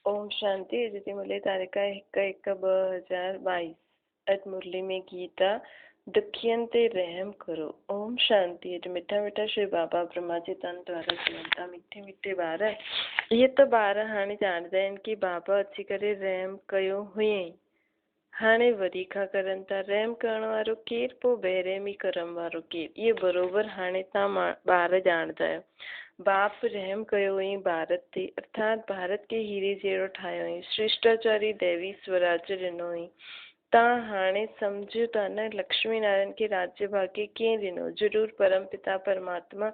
ओम शांति। अदिति मुरली तारिका 1/1/2022। अज मुरली में गीता दुखियन ते रहम करो। ओम शांति। अज मिठा मिठा श्री बाबा ब्रह्मा जी तन द्वारा चवंता मिठे मिठे ॿार इहे त ॿार हाणे ॼाणदा आहिनि कि बाबा अची करे रहम कयो हुयईं, हाणे वरी खां करनि था। रहम करण वारो केरु, पोइ बेरहमी करण वारो केरु, इहे बरोबर हाणे तव्हां ॿार ॼाणदा आहियो। बाप रहम कयो हुयईं भारत ते, अर्थात भारत खे हीरे जहिड़ो ठाहियो हुयईं, शिष्टाचारी दैवी स्वराज ॾिनो हुयईं। तव्हां हाणे सम्झो था न, लक्ष्मी नारायण खे राज्य भाग्य कीअं ॾिनो? ज़रूरु परम पिता परमात्मा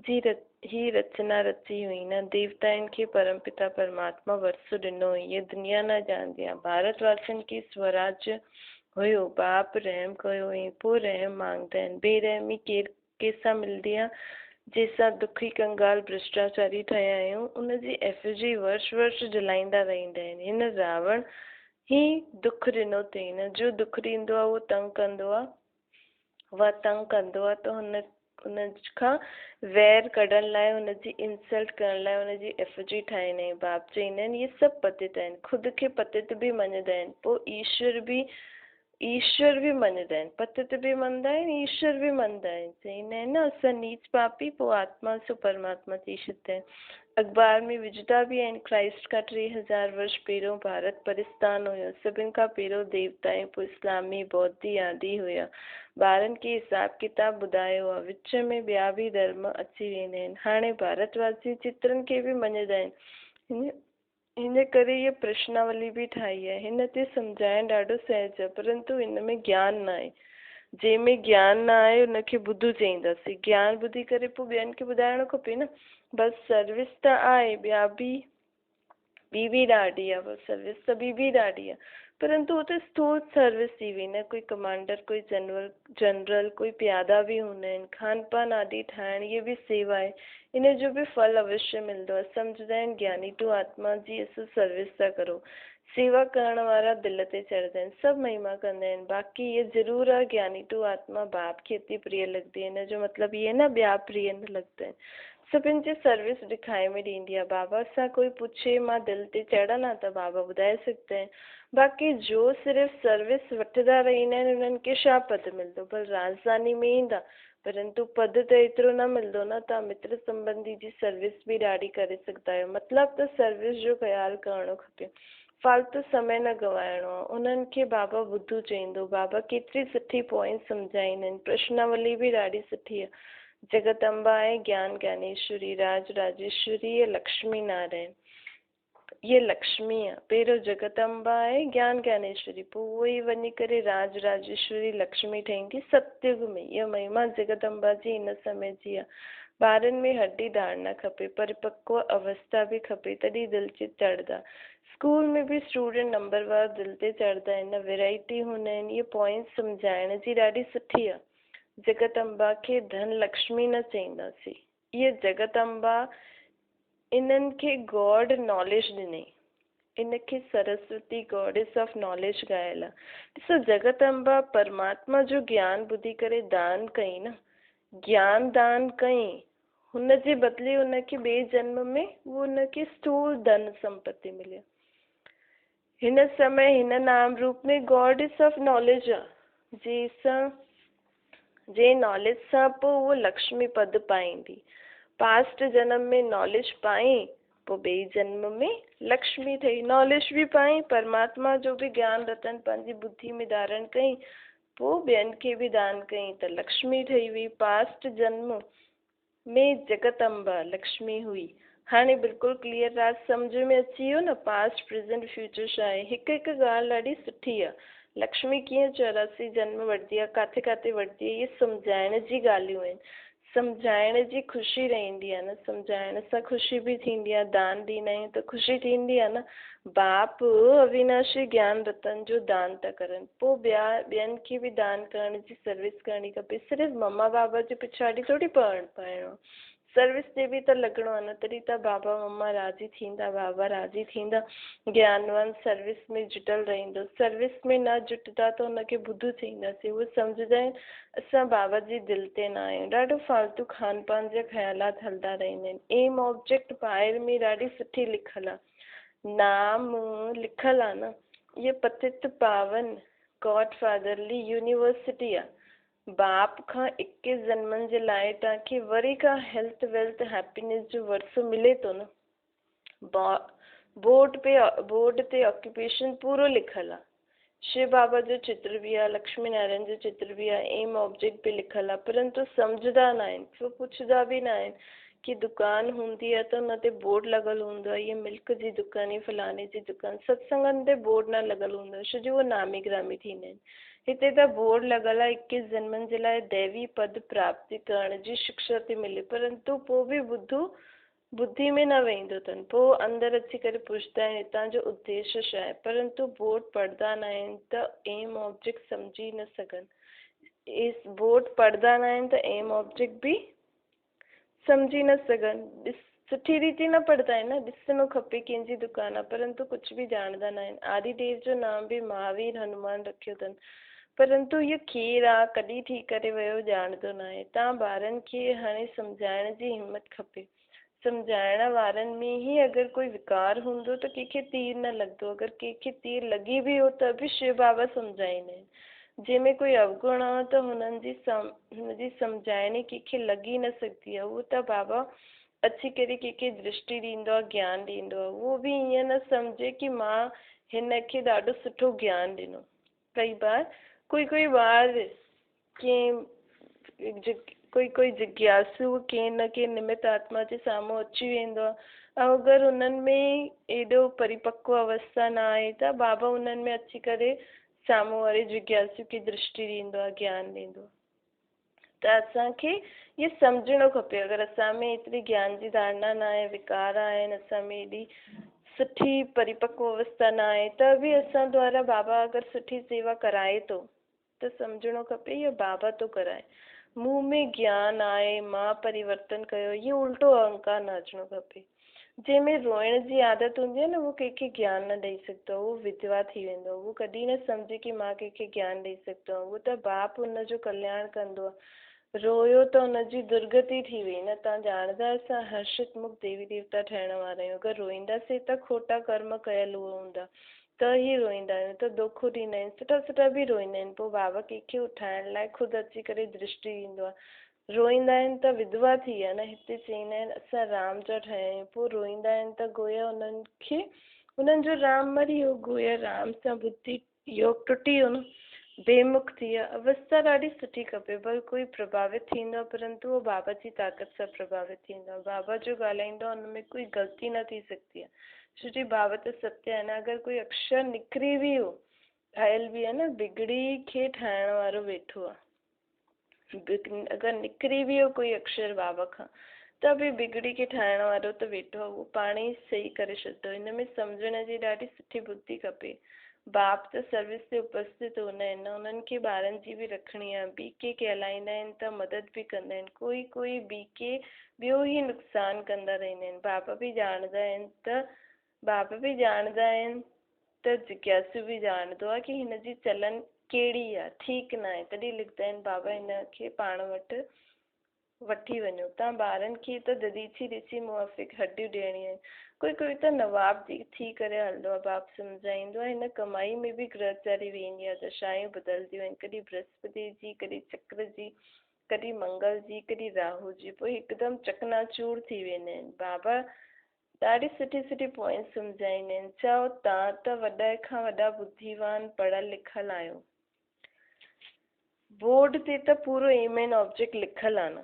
जी ही रचना रची हुई न। देवताउनि खे परम पिता परमात्मा वरसो ॾिनो हुई, ये दुनिया न ॼाणदी आहे। भारतवासियुनि खे स्वराज्य हुयो, बाप रहम कयो हुयईं, पोइ रहम मांगदा आहिनि। बेरहमी कंहिंसां मिलंदी आहे? जंहिंसां दुखी कंगाल भ्रष्टाचारी ठहिया आहियूं, उनजी एफिजी वर्ष वर्ष जलाईंदा रहंदा आहिनि। हिन रावण ही दुख ॾिनो अथई न। जो दुख ॾींदो आहे उहो तंग कंदो आहे, उहा तंग कंदो आहे त हुन खां वैर कढण लाइ, हुनजी इंसल्ट करण लाइ हुनजी एफिजी ठाहींदा आहियूं। बाप चवंदा आहिनि इहे सभु पतित आहिनि, ख़ुदि खे पतित बि मञंदा आहिनि, पोइ ईश्वर बि मञंदा आहिनि। पतित बि मञंदा आहिनि, ईश्वर बि मञंदा आहिनि। चवंदा आहिनि न असां नीच पापी, पोइ आत्मा सो परमात्मा चई छॾंदा आहिनि। अख़बार में विझंदा बि आहिनि, क्राइस्ट खां 3000 वर्ष पहिरियों भारत परिस्तान हुयो। सभिनि खां पहिरियों देवता, पोइ इस्लामी बौद्धी आदि हुया। ॿारनि खे हिसाब किताब ॿुधायो आहे, विच में ॿिया बि धर्म अची वेंदा आहिनि। हाणे भारतवासी चित्रनि खे बि मञंदा आहिनि। हिन करे इहा प्रश्नावली बि ठाही आहे। हिन ते सम्झाइणु ॾाढो सहज आहे, परंतु हिन में ज्ञान न आहे। जंहिंमें ज्ञान न आहे हुनखे ॿुधू चईंदासीं। ज्ञान ॿुधी करे पोइ ॿियनि खे ॿुधाइणो खपे न। बसि सर्विस त आहे, ॿी बि ॾाढी आहे। बसि सर्विस त ॿी ॾाढी आहे, परंतु हुते स्थूल सर्विस थी वई न। कोई कमांडर, कोई जनरल, कोई प्यादा बि हूंदा आहिनि। खान पान आदि ठाहिण, इहे बि सेवा आहे। इन जो बि फल अवश्य मिलंदो आहे। सम्झंदा आहिनि ज्ञानी टू आत्मा जी असां सर्विस था करो। सेवा करण वारा दिलि ते चढ़ंदा आहिनि, सभु महिमा कंदा आहिनि। बाक़ी इहे ज़रूरु आहे ज्ञानी टू आत्मा बाप खे एतिरी प्रिय लॻंदी आहे। हिन जो मतिलबु इहे न ॿिया प्रिय न लॻंदा आहिनि। सभिनि जी सर्विस ॾेखारे में ॾींदी आहे। बाबा सां कोई पुछे मां दिलि ते चढ़ा त बाबा ॿुधाए सघंदा आहिनि। बाक़ी जो सिर्फ़ु सर्विस वठंदा रहंदा आहिनि, उन्हनि खे छा पद मिलंदो? भले राजधानी में ईंदा, परंतु पद त एतिरो न मिलंदो न। तव्हां मित्र संबंधी जी सर्विस बि ॾाढी करे सघंदा आहियो। मतिलबु त सर्विस जो ख़्यालु करणो खपे, फालतू समय न गवाइणो आहे। उन्हनि खे बाबा ॿुधू चईंदो। बाबा केतिरी सुठी पॉइंट सम्झाईंदा आहिनि। प्रश्नावली बि ॾाढी सुठी आहे। जगदम्बा आहे, ज्ञान ज्ञानेश्वरी, राज राजेश्वरी, ये लक्ष्मी नारायण। ये लक्ष्मी आहे, पहिरियों जगदम्बा आहे, ज्ञान ज्ञानेश्वरी, पोइ उहो ई वञी करे राज राजेश्वरी लक्ष्मी ठहींदी सतयुग में। इहा महिमा जगदम्बा जी हिन समय जी आहे। ॿारनि में हड्डी धारणा खपे, परिपक्व अवस्था बि खपे, तॾहिं दिलि ते चढ़ंदा। स्कूल में बि स्टूडेंट नंबरवार दिलि ते चढ़ंदा आहिनि, वैरायटी हूंदा आहिनि। इहे पॉइंट सम्झाइण जी ॾाढी सुठी आहे। जगदम्बा खे धन लक्ष्मी न चईंदासीं। इहे जगदम्बा, इन्हनि खे गॉड नॉलेज ॾिनई। इनखे सरस्वती गॉडेस ऑफ नॉलेज ॻायल आहे। ॾिसो, जगदम्बा परमात्मा जो ज्ञान ॿुधी करे दान कई न, ज्ञान दान कई। हुनजे बदिले हुनखे ॿिए जन्म में हुनखे स्थूल धन संपत्ति मिली। हिन समय हिन नाम रूप में गॉडेस ऑफ नॉलेज आहे, जे नॉलेज सां पोइ उहो लक्ष्मी पद पाईंदी। पास्ट जन्म में नॉलेज पाई, पोइ ॿिए जन्म में लक्ष्मी ठही। नॉलेज बि पाई, परमात्मा जो बि ज्ञान रतन पंहिंजी बुद्धि में धारण कई, पोइ ॿियनि खे बि दान कई त लक्ष्मी ठही वई। पास्ट जन्म में जगदम्बा लक्ष्मी हुई। हाणे बिल्कुलु क्लियर राज सम्झ में अची वियो न। पास्ट प्रेजेंट फ्यूचर छा आहे? हिकु हिकु ॻाल्हि ॾाढी सुठी आहे। लक्ष्मी कीअं 84 जन्म वठंदी आहे, किथे किथे वठंदी आहे, इहे सम्झाइण जी ॻाल्हियूं आहिनि। सम्झाइण जी ख़ुशी रहंदी आहे न। सम्झाइण सां ख़ुशी बि थींदी आहे। दान ॾींदा आहियूं त ख़ुशी थींदी आहे न। बाप अविनाशी ज्ञान रतन जो दान था करनि, पोइ ॿियनि खे बि दान करण जी सर्विस करणी खपे। सिर्फ़ु मम्मा बाबा जे पिछाड़ी थोरी पाइणो, सर्विस ते बि त लॻणो आहे न। तॾहिं त बाबा मम्मा राज़ी थींदा, बाबा राज़ी थींदा। ज्ञानवान सर्विस में जुटियल रहंदो। सर्विस में न जुटंदा त हुनखे ॿुधू चईंदासीं। उहे सम्झंदा आहिनि असां बाबा जी दिलि ते न आहियूं। ॾाढो फालतू खान पान जा ख़्यालात हलंदा रहंदा आहिनि। एम ऑब्जेक्ट ॿाहिरि में ॾाढी सुठी लिखियलु आहे। नाम लिखल आहे न, ये पतित पावन गॉड फादरली यूनिवर्सिटी आहे। बाप खां 21 जन्मनि जे लाइ तव्हांखे वरी का हेल्थ वेल्थ हैप्पीनेस जो वर्सो मिले थो न। बोर्ड ते ऑक्यूपेशन पूरो लिखल आहे। शिव बाबा जो चित्र भी आहे, लक्ष्मी नारायण जो चित्र भी आहे, एम ऑब्जेक्ट भी लिखल आहे, परंतु सम्झंदा न आहिनि, छो पुछंदा बि न आहिनि कि दुकान हूंदी आहे त हुन ते बोर्ड लॻल हूंदो आहे, ये मिल्क जी दुकान, ये फलाणे जी दुकान। सत्संगनि ते बोर्ड न लॻल हूंदो आहे, छो जो उहो नामी ग्रामी थींदा आहिनि। हिते त बोर्ड लॻल आहे 21 जन्मनि जे लाइ दैवी पद प्राप्ति करण जी शिक्षा थी मिले, परंतु पोइ बि बुद्धि में न वेंदो अथनि। पोइ अंदरि अची करे पुछंदा आहिनि हितां जो उद्देश्य छा आहे, परंतु बोर्ड पढ़ंदा न आहिनि त एम ऑब्जेक्ट सम्झी न सघनि। इस बोर्ड पढ़ंदा न आहिनि त एम ऑब्जेक्ट बि सम्झी न सघनि। सुठी रीति न पढ़ंदा आहिनि न, ॾिसणो खपे कंहिंजी दुकान आहे, परंतु कुझु बि ॼाणंदा न आहिनि। आदिदेव जो नाम बि महावीर हनुमान रखियो अथनि, परंतु इहो केरु आहे, कॾहिं थी करे वियो, ॼाणंदो न आहे। तव्हां ॿारनि खे हाणे सम्झाइण जी हिमत खपे। सम्झाइण वारनि में ही अगरि कोई विकार हूंदो त कंहिंखे तीर न लॻंदो। अगरि कंहिंखे तीर लॻी बि हो त बि शिव बाबा सम्झाईंदा आहिनि। जंहिंमें कोई अवगुण आहे त हुनजी सम्झाइणी कंहिंखे लॻी न सघंदी आहे। उहो त बाबा अची करे कंहिंखे दृष्टि ॾींदो आहे, ज्ञान ॾींदो आहे। उहो बि ईअं न सम्झे कि मां हिनखे ॾाढो सुठो ज्ञान ॾिनो। कई बार कोई ॿार कोई जिज्ञासु कंहिं न कंहिं निमित आत्मा जे साम्हूं अची वेंदो आहे, ऐं अगरि उन्हनि में एॾो परिपक्व अवस्था न आहे त बाबा उन्हनि में अची करे साम्हूं वारे जिज्ञासु खे दृष्टि ॾींदो आहे, ज्ञान ॾींदो आहे। त असांखे इहो सम्झणो खपे। अगरि असां में एतिरी ज्ञान जी धारणा न आहे, विकार आहिनि, असां में एॾी सुठी परिपक्व अवस्था न आहे, त बि असां द्वारा बाबा अगरि सुठी सेवा कराए थो त सम्झणो खपे इहो बाबा थो कराए। मुंहुं में ज्ञान आहे, मां परिवर्तन कयो, इहो उल्टो अहंकार न अचिणो खपे। जंहिंमें रोइण जी आदत हूंदी आहे न, उहो कंहिंखे ज्ञान न ॾेई सघंदो, उहो विधवा थी वेंदो। उहो कॾहिं न सम्झे कि मां कंहिंखे ज्ञान ॾेई सघंदो आहियां। उहो त बाप हुनजो कल्याण कंदो आहे। रोयो त हुनजी दुर्गति थी वई न। तव्हां ॼाणंदा असां हर्षित मुक्त देवी देवता ठहिण वारा आहियूं। अगरि रोईंदासीं त खोटा कर्म कयल हूंदा त ई रोईंदा आहियूं, त दोखो ॾींदा आहिनि। सुठा बि रोईंदा आहिनि। पोइ बाबा कंहिंखे उठाइण लाइ ख़ुदि अची करे दृष्टि ॾींदो आहे। रोईंदा आहिनि त विधवा थी आहे न। हिते चईंदा आहिनि असां राम जा ठहिया आहियूं। पोइ रोईंदा आहिनि त गोया हुननि जो राम मरी वियो, गोया राम सां बुद्धि योग टुटी वियो न, बेमुख थी विया। अवस्था ॾाढी सुठी खपे। पर कोई प्रभावित थींदो आहे, परंतु उहो बाबा जी ताक़त सां प्रभावित थींदो आहे। बाबा जो ॻाल्हाईंदो आहे, हुनमें कोई ग़लती न थी सघंदी आहे, छो जी बाबा त सत्य आहे न। अगरि कोई अक्षर निकिरी बि वियो, ठहियल बि आहे न, बिगड़ी खे ठाहिण वारो वेठो आहे। अगरि निकिरी बि वियो कोई अक्षर बाबा खां, त बि बिगड़ी खे ठाहिण वारो त वेठो आहे, उहो पाण ई सही करे छॾंदो। हिन में सम्झण जी ॾाढी सुठी बुद्धि खपे। बाप त सर्विस ते उपस्थित हूंदा आहिनि न, उन्हनि खे ॿारनि जी बि रखणी आहे। बीके कहलाईंदा आहिनि त मदद बि कंदा आहिनि। कोई बीके ॿियो ई नुक़सान कंदा रहंदा आहिनि। बाबा बि ॼाणंदा आहिनि त जिज्ञासु बि ॼाणंदो आहे कि हिनजी चलन कहिड़ी आहे, ठीकु न आहे, तॾहिं लिखंदा आहिनि बाबा हिनखे पाण वटि वठी वञो। तव्हां ॿारनि खे त दलीची ॾिसी मुआफ़िक हॾियूं ॾियणी आहिनि। कोई त नवाब थी करे हलंदो आहे। बाप सम्झाईंदो आहे हिन कमाई में बि ग्रहचारी वेंदी आहे, दशायूं बदिलदियूं आहिनि, कॾहिं बृहस्पति जी, कॾहिं चक्र जी, कॾहिं मंगल जी, कॾहिं राहु जी। पोइ हिकदमि चकनाचूर थी वेंदा आहिनि। बाबा ॾाढी सुठी पॉइंट सम्झाईंदा आहिनि। चओ तव्हां त वॾा खां वॾा बुद्धिवान पढ़ियल लिखियल आहियो। बोर्ड ते त पूरो एम एन ऑब्जेक्ट लिखल आहे न।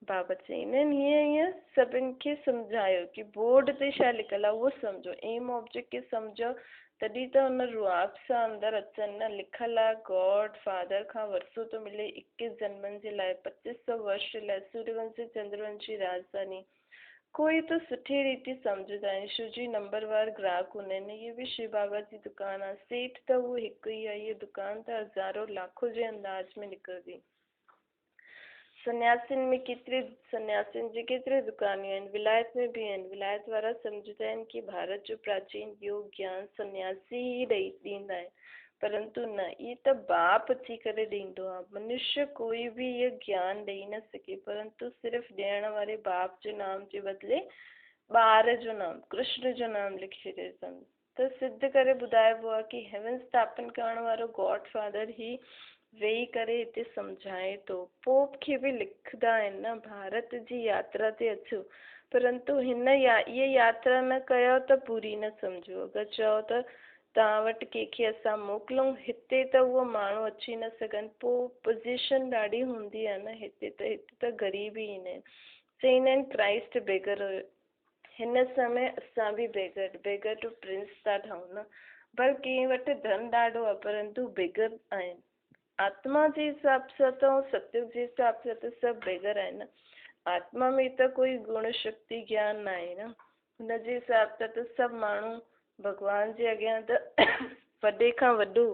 बाबा चईंदा आहिनि हीअं सभिनि खे सम्झायो कि बोर्ड ते छा लिखल आहे उहो सम्झो, एम ऑब्जेक्ट खे सम्झो, तॾहिं त हुन रुआब सां अंदरि अचनि न। लिखल आहे गॉड फादर खां वरसो थो मिले 21 जन्मनि जे लाइ, 2500 वर्ष लाइ, सूर्यवंशी चंद्रवंशी राजधानी। कोई त सुठी रीति सम्झंदा आहिनि, छो जी नंबरवार ग्राहक हूंदा आहिनि। इहे बि शिव बाबा जी दुकानु आहे। सेठ त उहो हिकु ई आहे। इहा दुकान त हज़ारों लाखों जे अंदाज में निकिरंदी। सन्यासियुनि में सन्यासियुनि जी केतिरी दुकानियूं आहिनि। विलायत में बि आहिनि। विलायत वारा सम्झंदा आहिनि कि भारत जो प्राचीन योग ज्ञान सन्यासी ई ॾींदा आहिनि, परंतु न, इहे त बाप अची करे ॾींदो आहे। मनुष्य कोई बि इहो ज्ञान ॾेई न सघे, परंतु सिर्फ़ु ॾियण वारे बाप जे नाम जे बदिले ॿार जो नाम, कृष्ण जो नाम लिखी ॾिसनि त सिद्ध करे ॿुधाइबो आहे कि हेवन स्थापन करण वारो गॉड फादर ही वेही करे हिते सम्झाए थो। पोप खे बि लिखंदा आहिनि न, भारत जी यात्रा ते अचो, परंतु हिन इहा यात्रा न कयो त पूरी न सम्झो। अगरि चओ त तव्हां वटि कंहिंखे असां मोकिलूं हिते त उहो माण्हू अची न सघनि, पोइ पोज़ीशन ॾाढी हूंदी आहे न। हिते त ग़रीब ई ईंदा आहिनि। चईंदा आहिनि क्राइस्ट बेगर हुयो, हिन समय असां बि बेगर टू प्रिंस था ठहूं न। पर कंहिं वटि धन ॾाढो आहे परंतु बेगर आहिनि। आत्मा जे हिसाब सां त ऐं सत्युग जे हिसाब सां त सभु बेगर आहिनि न। आत्मा में त कोई गुण शक्ति ज्ञान न आहे न, हुन जे हिसाब सां त सभु माण्हू भॻवान जे अॻियां त वॾे खां वॾो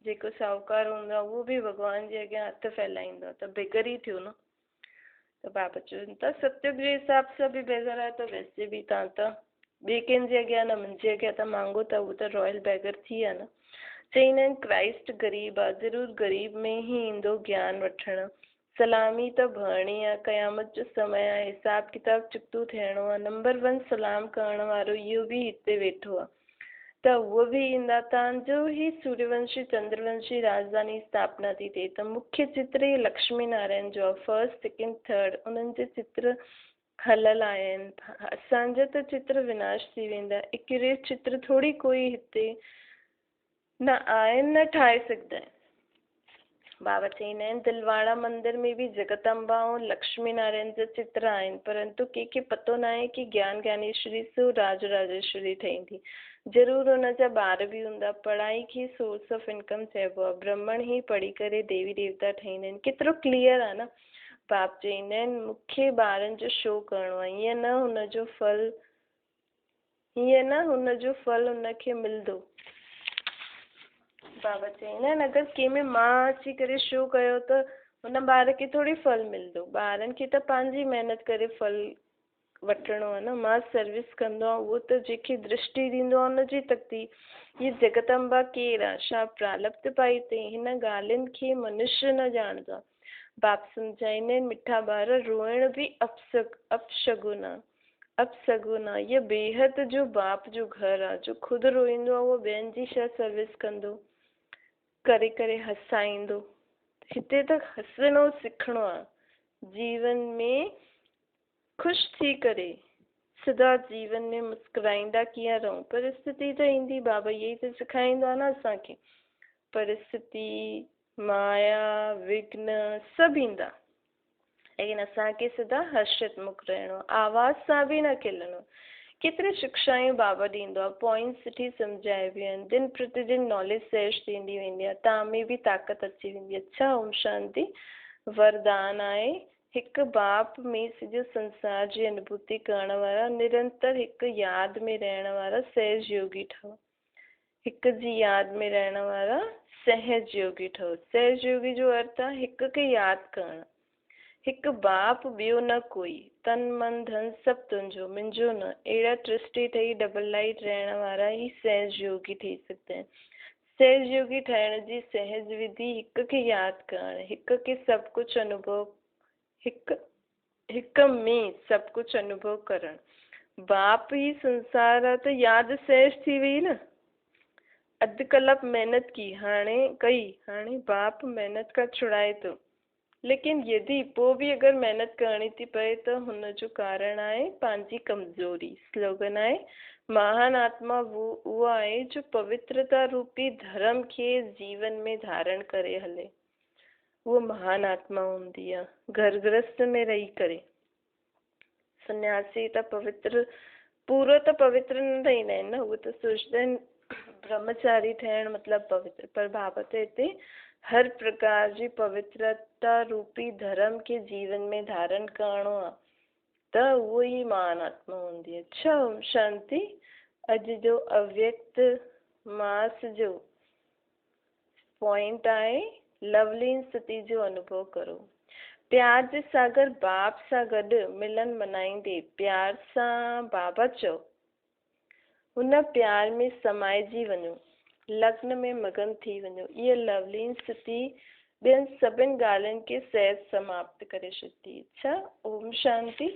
जेको साहूकार हूंदो आहे उहो बि भॻवान जे अॻियां हथ फैलाईंदो आहे, त बेगर ई थियो न। त बाबा चवनि था सत्युग जे हिसाब सां बि बेगर आहे, त वैसे बि तव्हां त ॿिए कंहिंजे अॻियां न, मुंहिंजे अॻियां त मांगो त उहो त रॉयल बेगर थी विया न। चईंदा आहिनि क्राइस्ट ग़रीब आहे, ज़रूरु ग़रीब में ई ईंदो ज्ञान वठणु। सलामी त भरणी आहे, क़यामत जो समय आहे, हिसाब किताब चुकतो थियणो आहे। नंबर 1 सलाम करण वारो इहो बि हिते वेठो आहे, त उहो बि ईंदा। तव्हांजो ही सूर्यवंशी चंद्रवंशी राजधानी स्थापना थी थिए, त मुख्य चित्र ई लक्ष्मी नारायण जो आहे, फर्स्ट सेकेंड थर्ड उन्हनि जे चित्र हलियल आहिनि। असांजा त चित्र विनाश थी वेंदा, एक्यूरेट चित्र थोरी कोई हिते न आहिनि, न ठाहे सघंदा आहिनि। बाबा चईंदा आहिनि दिलवाड़ा मंदिर में बि जगदम्बा ऐं लक्ष्मी नारायण जा चित्र आहिनि, परंतु कंहिंखे पतो न आहे कि ज्ञान ज्ञानेश्वरी सो राज राजेश्वरी ठहींदी। ज़रूरु हुनजा ॿार बि हूंदा। पढ़ाई खे सोर्स ऑफ इनकम चइबो आहे, ब्राह्मण ई पढ़ी करे देवी देवता ठहींदा आहिनि। केतिरो क्लियर आहे न। बाप चईंदा आहिनि मूंखे ॿारनि जो शो करिणो आहे, हीअं न हुनजो फल हुनखे मिलंदो। बाबा चईंदा आहिनि अगरि कंहिंमें मां अची करे शो कयो त हुन ॿार खे थोरी फल मिलंदो, ॿारनि खे त पंहिंजी महिनत करे फल वठिणो आहे न। मां सर्विस कंदो आहे, उहो त जंहिंखे दृष्टि ॾींदो आहे हुनजी तकती। हीअ जगदम्बा केरु आहे, छा प्रालब्ध पाई अथई, हिन ॻाल्हियुनि खे मनुष्य न ॼाणंदो आहे। बाप सम्झाईंदा आहिनि मिठा ॿार रोइण बि अपशगुन आहे, अपशगुन आहे। इहा बेहद जो बाप जो घर आहे, जो ख़ुदि रोईंदो आहे उहो ॿियनि जी छा सर्विस कंदो, करे करे हसाईंदो। हिते त हसणो सिखणो आहे, जीवन में ख़ुशि थी करे सदा जीवन में मुस्कुराईंदा कीअं रहूं। परिस्थिति त ईंदी, बाबा इहे ई त सेखारींदो आहे न असांखे। परिस्थिति, माया, विघ्न सभु ईंदा, लेकिन असांखे सदा हर्षित मुख रहणो, आवाज़ सां बि न खिलणो। केतिरी शिक्षाऊं बाबा ॾींदो आहे, पॉइंट्स सुठी सम्झाइबियूं आहिनि। दिन प्रतिदिन नॉलेज सर्च थींदी वेंदी आहे, तव्हां में बि ताक़त अची वेंदी। अच्छा, ओम शांति। वरदान आहे हिकु बाप में सॼो संसार जी अनुभूति करण वारा, निरंतर हिकु यादि में रहण वारा सहज योगी ठहो। हिक जी यादि में रहण वारा सहज योगी ठहो। सहज योगी जो अर्थ आहे हिक खे यादि करणु। हिकु बाप ॿियो न कोई, तन मन धन सभु तुंहिंजो, मुंहिंजो न। अहिड़ा ट्रस्टी ठही डबल लाइट रहण वारा ई सहज योगी थी सघंदा आहिनि। सहज योगी ठहिण जी सहज विधि हिक खे यादि करणु, हिक खे सभु कुझु अनुभव, हिक में सभु कुझु अनुभव करणु। बाप ई संसार आहे त यादि सहज थी वई न। अधु कलाक महिनत की, हाणे बाप महिनत खां छुड़ाए थो, लेकिन यदि पोइ बि अगरि महिनत करणी थी पए त हुनजो कारण आहे पंहिंजी कमज़ोरी। स्लोगन आहे महान आत्मा उहो आहे जो पवित्रता रूपी धर्म खे जीवन में धारण करे हले। उहो महान आत्मा हूंदी आहे। घर गृहस्थ में रही करे सन्यासी त पवित्र, पूरो त पवित्र न रहंदा आहिनि न, उहे त सोचंदा आहिनि ब्रह्मचारी ठहिण मतिलबु पवित्र। पर बाबा त हिते हर प्रकार जी पवित्रता रूपी धर्म खे जीवन में धारण करणो आहे, त उहो ई महान आत्मा हूंदी आहे। अच्छा, ओम शांति। अॼु जो अव्यक्त मास जो पॉइंट आहे लवली स्थिति जो अनुभव करो। प्यार जे सागर बाप सां गॾु मिलन मनाईंदे प्यार सां बाबा चओ, हुन प्यार में समाइजी वञो, लग्न में मगन थी वञो। इहा लवली स्थिति ॿियनि सभिनि ॻाल्हियुनि खे सहज समाप्त करे छॾंदी। अच्छा, ओम शांति।